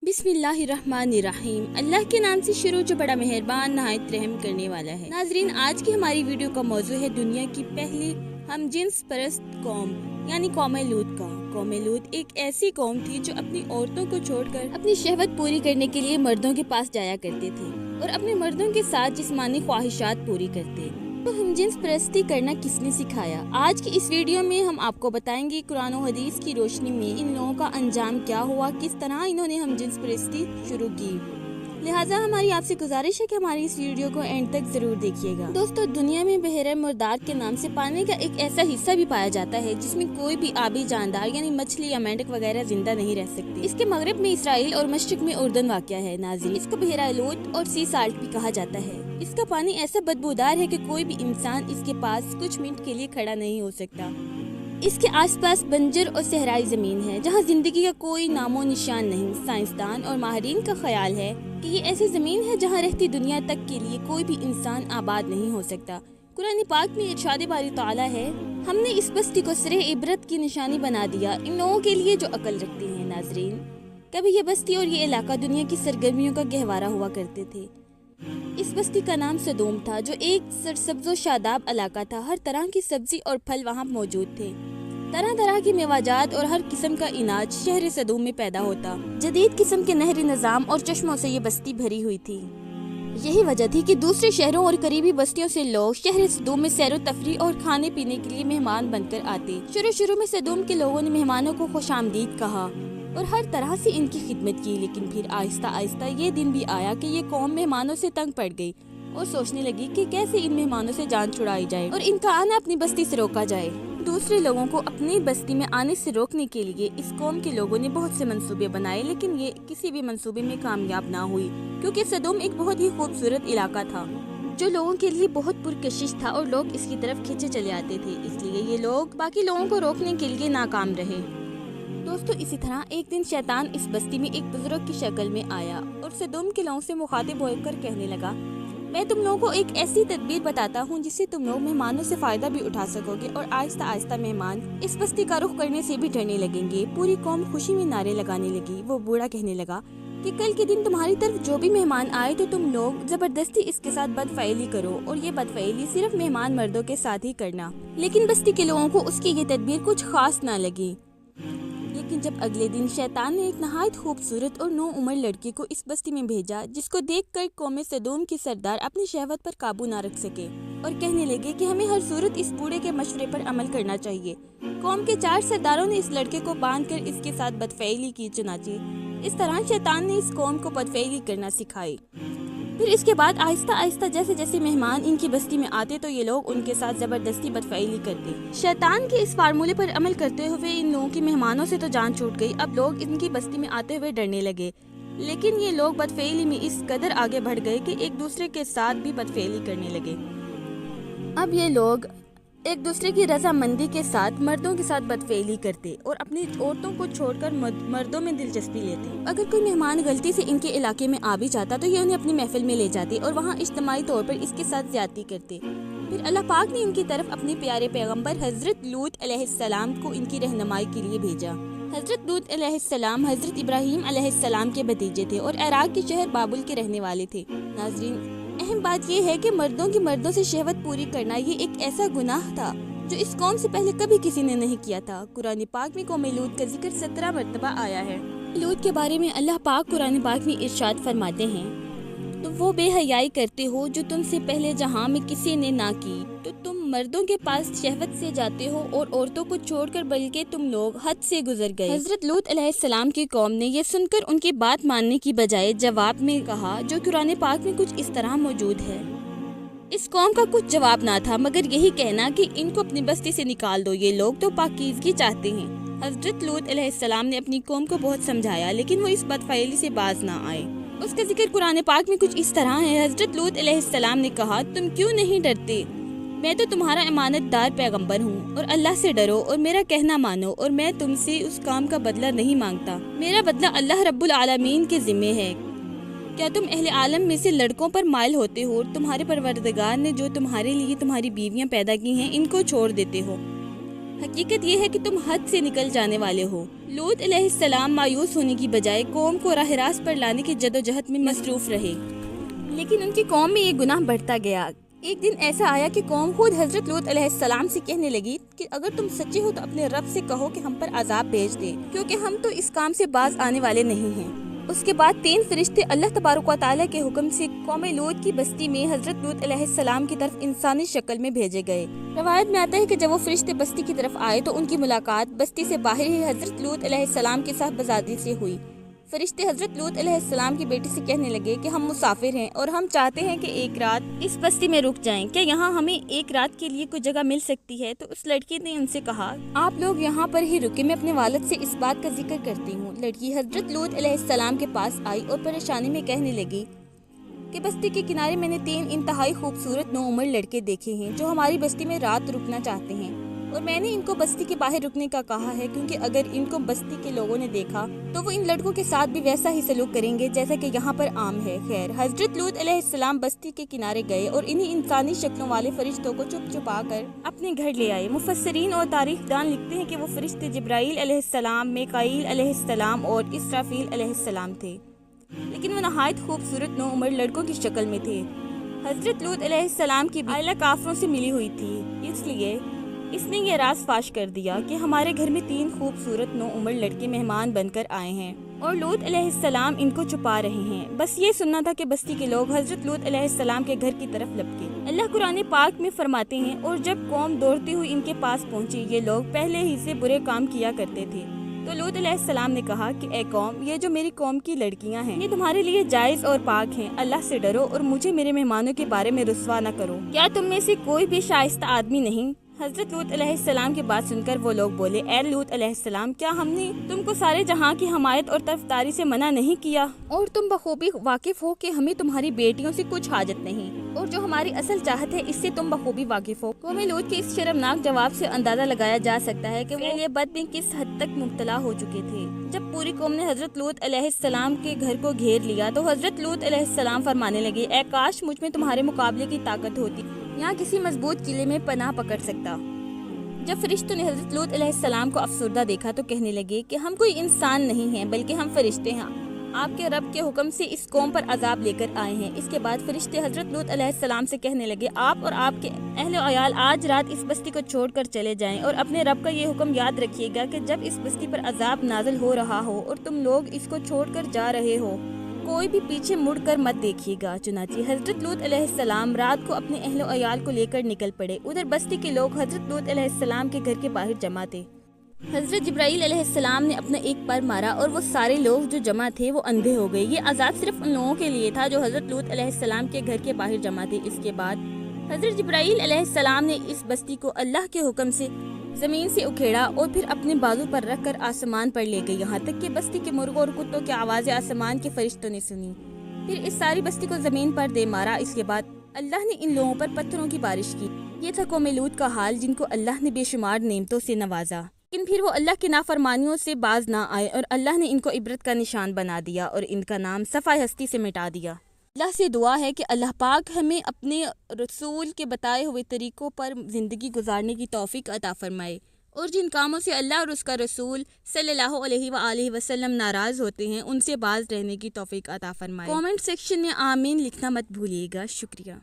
بسم اللہ الرحمن الرحیم۔ اللہ کے نام سے شروع جو بڑا مہربان نہایت رحم کرنے والا ہے۔ ناظرین، آج کی ہماری ویڈیو کا موضوع ہے دنیا کی پہلی ہم جنس پرست قوم یعنی قوم لوط کا۔ قوم لوط ایک ایسی قوم تھی جو اپنی عورتوں کو چھوڑ کر اپنی شہوت پوری کرنے کے لیے مردوں کے پاس جایا کرتے تھے اور اپنے مردوں کے ساتھ جسمانی خواہشات پوری کرتے۔ تو ہم جنس پرستی کرنا کس نے سکھایا؟ آج کی اس ویڈیو میں ہم آپ کو بتائیں گے قرآن و حدیث کی روشنی میں ان لوگوں کا انجام کیا ہوا، کس طرح انہوں نے ہم جنس پرستی شروع کی۔ لہٰذا ہماری آپ سے گزارش ہے کہ ہماری اس ویڈیو کو اینڈ تک ضرور دیکھیے گا۔ دوستو، دنیا میں بحر مردار کے نام سے پانی کا ایک ایسا حصہ بھی پایا جاتا ہے جس میں کوئی بھی آبی جاندار یعنی مچھلی یا مینڈک وغیرہ زندہ نہیں رہ سکتی۔ اس کے مغرب میں اسرائیل اور مشرق میں اردن واقع ہے۔ ناظرین، اس کو بحیرہ لوط اور سی سالٹ بھی کہا جاتا ہے۔ اس کا پانی ایسا بدبودار ہے کہ کوئی بھی انسان اس کے پاس کچھ منٹ کے لیے کھڑا نہیں ہو سکتا۔ اس کے آس پاس بنجر اور صحرائی زمین ہے جہاں زندگی کا کوئی نام و نشان نہیں۔ سائنسدان اور ماہرین کا خیال ہے کہ یہ ایسی زمین ہے جہاں رہتی دنیا تک کے لیے کوئی بھی انسان آباد نہیں ہو سکتا۔ قرآن پاک میں ارشاد باری تعالیٰ ہے، ہم نے اس بستی کو سرِ عبرت کی نشانی بنا دیا ان لوگوں کے لیے جو عقل رکھتے ہیں۔ ناظرین، کبھی یہ بستی اور یہ علاقہ دنیا کی سرگرمیوں کا گہوارہ ہوا کرتے تھے۔ اس بستی کا نام سدوم تھا جو ایک سرسبز و شاداب علاقہ تھا۔ ہر طرح کی سبزی اور پھل وہاں موجود تھے۔ طرح طرح کی میوہ اور ہر قسم کا اناج شہر سدوم میں پیدا ہوتا۔ جدید قسم کے نہری نظام اور چشموں سے یہ بستی بھری ہوئی تھی۔ یہی وجہ تھی کہ دوسرے شہروں اور قریبی بستیوں سے لوگ شہر سدوم میں سیر و تفریح اور کھانے پینے کے لیے مہمان بن کر آتے۔ شروع میں سدوم کے لوگوں نے مہمانوں کو خوش آمدید کہا اور ہر طرح سے ان کی خدمت کی، لیکن پھر آہستہ آہستہ یہ دن بھی آیا کہ یہ قوم مہمانوں سے تنگ پڑ گئی اور سوچنے لگی کہ کیسے ان مہمانوں سے جان چھڑائی جائے اور ان کا آنا اپنی بستی سے روکا جائے۔ دوسرے لوگوں کو اپنی بستی میں آنے سے روکنے کے لیے اس قوم کے لوگوں نے بہت سے منصوبے بنائے، لیکن یہ کسی بھی منصوبے میں کامیاب نہ ہوئی کیونکہ سدوم ایک بہت ہی خوبصورت علاقہ تھا جو لوگوں کے لیے بہت پرکشش تھا اور لوگ اس کی طرف کھینچے چلے آتے تھے، اس لیے یہ لوگ باقی لوگوں کو روکنے کے لیے ناکام رہے۔ دوستو، اسی طرح ایک دن شیطان اس بستی میں ایک بزرگ کی شکل میں آیا اور سدوم کے لوگوں سے مخاطب ہو کر کہنے لگا، میں تم لوگوں کو ایک ایسی تدبیر بتاتا ہوں جس سے تم لوگ مہمانوں سے فائدہ بھی اٹھا سکو گے اور آہستہ آہستہ مہمان اس بستی کا رخ کرنے سے بھی ڈرنے لگیں گے۔ پوری قوم خوشی میں نعرے لگانے لگی۔ وہ بوڑھا کہنے لگا کہ کل کے دن تمہاری طرف جو بھی مہمان آئے تو تم لوگ زبردستی اس کے ساتھ بدفعلی کرو اور یہ بدفعلی صرف مہمان مردوں کے ساتھ ہی کرنا۔ لیکن بستی کے لوگوں کو اس کی یہ تدبیر کچھ خاص نہ لگی۔ لیکن جب اگلے دن شیطان نے ایک نہایت خوبصورت اور نو عمر لڑکی کو اس بستی میں بھیجا جس کو دیکھ کر قوم سدوم کی سردار اپنی شہوت پر قابو نہ رکھ سکے اور کہنے لگے کہ ہمیں ہر صورت اس بوڑھے کے مشورے پر عمل کرنا چاہیے۔ قوم کے 4 سرداروں نے اس لڑکے کو باندھ کر اس کے ساتھ بدفعلی کی۔ چنانچہ اس طرح شیطان نے اس قوم کو بدفعلی کرنا سکھائی۔ پھر اس کے بعد آہستہ آہستہ جیسے جیسے مہمان ان کی بستی میں آتے تو یہ لوگ ان کے ساتھ زبردستی بدفعلی کرتے۔ شیطان کے اس فارمولے پر عمل کرتے ہوئے ان لوگوں کی مہمانوں سے تو جان چھوٹ گئی، اب لوگ ان کی بستی میں آتے ہوئے ڈرنے لگے۔ لیکن یہ لوگ بدفعلی میں اس قدر آگے بڑھ گئے کہ ایک دوسرے کے ساتھ بھی بدفعلی کرنے لگے۔ اب یہ لوگ ایک دوسرے کی رضامندی کے ساتھ مردوں کے ساتھ بدفعلی کرتے اور اپنی عورتوں کو چھوڑ کر مردوں میں دلچسپی لیتے۔ اگر کوئی مہمان غلطی سے ان کے علاقے میں آ بھی جاتا تو یہ انہیں اپنی محفل میں لے جاتے اور وہاں اجتماعی طور پر اس کے ساتھ زیادتی کرتے۔ پھر اللہ پاک نے ان کی طرف اپنے پیارے پیغمبر حضرت لوط علیہ السلام کو ان کی رہنمائی کے لیے بھیجا۔ حضرت لوط علیہ السلام حضرت ابراہیم علیہ السلام کے بھتیجے تھے اور عراق کے شہر بابل کے رہنے والے تھے۔ ناظرین، اہم بات یہ ہے کہ مردوں سے شہوت پوری کرنا یہ ایک ایسا گناہ تھا جو اس قوم سے پہلے کبھی کسی نے نہیں کیا تھا۔ قرآن پاک میں قوم لوط کا ذکر 17 مرتبہ آیا ہے۔ لوط کے بارے میں اللہ پاک قرآن پاک میں ارشاد فرماتے ہیں، تو وہ بے حیائی کرتے ہو جو تم سے پہلے جہاں میں کسی نے نہ کی، تو تم مردوں کے پاس شہوت سے جاتے ہو اور عورتوں کو چھوڑ کر، بلکہ تم لوگ حد سے گزر گئے۔ حضرت لوط علیہ السلام کی قوم نے یہ سن کر ان کی بات ماننے کی بجائے جواب میں کہا جو قرآن پاک میں کچھ اس طرح موجود ہے۔ اس قوم کا کچھ جواب نہ تھا مگر یہی کہنا کہ ان کو اپنی بستی سے نکال دو، یہ لوگ تو پاکیزگی چاہتے ہیں۔ حضرت لوط علیہ السلام نے اپنی قوم کو بہت سمجھایا لیکن وہ اس بدفعلی سے باز نہ آئے۔ اس کا ذکر قرآن پاک میں کچھ اس طرح ہے۔ حضرت لوط علیہ السلام نے کہا، تم کیوں نہیں ڈرتے؟ میں تو تمہارا امانت دار پیغمبر ہوں اور اللہ سے ڈرو اور میرا کہنا مانو اور میں تم سے اس کام کا بدلہ نہیں مانگتا۔ میرا بدلہ اللہ رب العالمین کے ذمہ ہے۔ کیا تم اہل عالم میں سے لڑکوں پر مائل ہوتے ہو اور تمہارے پروردگار نے جو تمہارے لیے تمہاری بیویاں پیدا کی ہیں ان کو چھوڑ دیتے ہو؟ حقیقت یہ ہے کہ تم حد سے نکل جانے والے ہو۔ لوط علیہ السلام مایوس ہونے کی بجائے قوم کو راہ راست پر لانے کی جدوجہد میں مصروف رہے، لیکن ان کی قوم میں یہ گناہ بڑھتا گیا۔ ایک دن ایسا آیا کہ قوم خود حضرت لوط علیہ السلام سے کہنے لگی کہ اگر تم سچے ہو تو اپنے رب سے کہو کہ ہم پر عذاب بھیج دے، کیونکہ ہم تو اس کام سے باز آنے والے نہیں ہیں۔ اس کے بعد 3 فرشتے اللہ تبارک و تعالیٰ کے حکم سے قوم لوط کی بستی میں حضرت لوط علیہ السلام کی طرف انسانی شکل میں بھیجے گئے۔ روایت میں آتا ہے کہ جب وہ فرشتے بستی کی طرف آئے تو ان کی ملاقات بستی سے باہر ہی حضرت لوط علیہ السلام کے ساتھ بزادی سے ہوئی۔ فرشتے حضرت لوط علیہ السلام کی بیٹی سے کہنے لگے کہ ہم مسافر ہیں اور ہم چاہتے ہیں کہ ایک رات اس بستی میں رک جائیں، کیا یہاں ہمیں ایک رات کے لیے کوئی جگہ مل سکتی ہے؟ تو اس لڑکی نے ان سے کہا، آپ لوگ یہاں پر ہی رکے، میں اپنے والد سے اس بات کا ذکر کرتی ہوں۔ لڑکی حضرت لوط علیہ السلام کے پاس آئی اور پریشانی میں کہنے لگی کہ بستی کے کنارے میں نے 3 انتہائی خوبصورت نوعمر لڑکے دیکھے ہیں جو ہماری بستی میں رات رکنا چاہتے ہیں، اور میں نے ان کو بستی کے باہر رکنے کا کہا ہے، کیونکہ اگر ان کو بستی کے لوگوں نے دیکھا تو وہ ان لڑکوں کے ساتھ بھی ویسا ہی سلوک کریں گے جیسا کہ یہاں پر عام ہے۔ خیر، حضرت لوط علیہ السلام بستی کے کنارے گئے اور انہی انسانی شکلوں والے فرشتوں کو چھپ چھپا کر اپنے گھر لے آئے۔ مفسرین اور تاریخ دان لکھتے ہیں کہ وہ فرشتے جبرائیل علیہ السلام، میکائیل علیہ السلام اور اسرافیل علیہ السلام تھے، لیکن وہ نہایت خوبصورت نوعمر لڑکوں کی شکل میں تھے۔ حضرت لوط علیہ السلام کی عائلہ کافروں سے ملی ہوئی تھی، اس لیے اس نے یہ راز فاش کر دیا کہ ہمارے گھر میں 3 خوبصورت نوعمر لڑکے مہمان بن کر آئے ہیں اور لوط علیہ السلام ان کو چھپا رہے ہیں۔ بس یہ سننا تھا کہ بستی کے لوگ حضرت لوط علیہ السلام کے گھر کی طرف لپکے۔ اللہ قرآن پاک میں فرماتے ہیں، اور جب قوم دوڑتی ہوئی ان کے پاس پہنچی، یہ لوگ پہلے ہی سے برے کام کیا کرتے تھے، تو لوط علیہ السلام نے کہا کہ اے قوم، یہ جو میری قوم کی لڑکیاں ہیں یہ تمہارے لیے جائز اور پاک ہیں، اللہ سے ڈرو اور مجھے میرے مہمانوں کے بارے میں رسوا نہ کرو۔ کیا تم میں سے کوئی بھی شائستہ آدمی نہیں؟ حضرت لوط علیہ السلام کی بات سن کر وہ لوگ بولے، اے لوط علیہ السلام، کیا ہم نے تم کو سارے جہاں کی حمایت اور طرفداری سے منع نہیں کیا؟ اور تم بخوبی واقف ہو کہ ہمیں تمہاری بیٹیوں سے کچھ حاجت نہیں، اور جو ہماری اصل چاہت ہے اس سے تم بخوبی واقف ہو۔ قوم لوط کے اس شرمناک جواب سے اندازہ لگایا جا سکتا ہے کہ وہ یہ بد میں کس حد تک مبتلا ہو چکے تھے۔ جب پوری قوم نے حضرت لوط علیہ السلام کے گھر کو گھیر لیا تو حضرت لوط علیہ السلام فرمانے لگے، اے کاش مجھ میں تمہارے مقابلے کی طاقت ہوتی، یہاں کسی مضبوط قلعے میں پناہ پکڑ سکتا۔ جب فرشتوں نے حضرت لوط علیہ السلام کو افسردہ دیکھا تو کہنے لگے کہ ہم کوئی انسان نہیں ہیں بلکہ ہم فرشتے ہیں، آپ کے رب کے حکم سے اس قوم پر عذاب لے کر آئے ہیں۔ اس کے بعد فرشتے حضرت لوط علیہ السلام سے کہنے لگے، آپ اور آپ کے اہل و عیال آج رات اس بستی کو چھوڑ کر چلے جائیں، اور اپنے رب کا یہ حکم یاد رکھیے گا کہ جب اس بستی پر عذاب نازل ہو رہا ہو اور تم لوگ اس کو چھوڑ کر جا رہے ہو، کوئی بھی پیچھے مڑ کر مت دیکھیے گا۔ چنانچہ حضرت لوط علیہ السلام رات کو اپنے اہل و عیال کو لے کر نکل پڑے۔ ادھر بستی کے لوگ حضرت لوط علیہ السلام کے گھر کے باہر جمع تھے۔ حضرت جبرائیل علیہ السلام نے اپنا ایک پر مارا اور وہ سارے لوگ جو جمع تھے وہ اندھے ہو گئے۔ یہ عذاب صرف ان لوگوں کے لیے تھا جو حضرت لوط علیہ السلام کے گھر کے باہر جمع تھے۔ اس کے بعد حضرت جبرائیل علیہ السلام نے اس بستی کو اللہ کے حکم سے زمین سے اکھیڑا اور پھر اپنے بازو پر رکھ کر آسمان پر لے گئے، یہاں تک کہ بستی کے مرغوں اور کتوں کی آوازیں آسمان کے فرشتوں نے سنی۔ پھر اس ساری بستی کو زمین پر دے مارا۔ اس کے بعد اللہ نے ان لوگوں پر پتھروں کی بارش کی۔ یہ تھا قوم لوط کا حال، جن کو اللہ نے بے شمار نعمتوں سے نوازا، لیکن پھر وہ اللہ کی نافرمانیوں سے باز نہ آئے اور اللہ نے ان کو عبرت کا نشان بنا دیا اور ان کا نام صفحہ ہستی سے مٹا دیا۔ اللہ سے دعا ہے کہ اللہ پاک ہمیں اپنے رسول کے بتائے ہوئے طریقوں پر زندگی گزارنے کی توفیق عطا فرمائے، اور جن کاموں سے اللہ اور اس کا رسول صلی اللہ علیہ وآلہ وسلم ناراض ہوتے ہیں ان سے باز رہنے کی توفیق عطا فرمائے۔ کامنٹ سیکشن میں آمین لکھنا مت بھولیے گا۔ شکریہ۔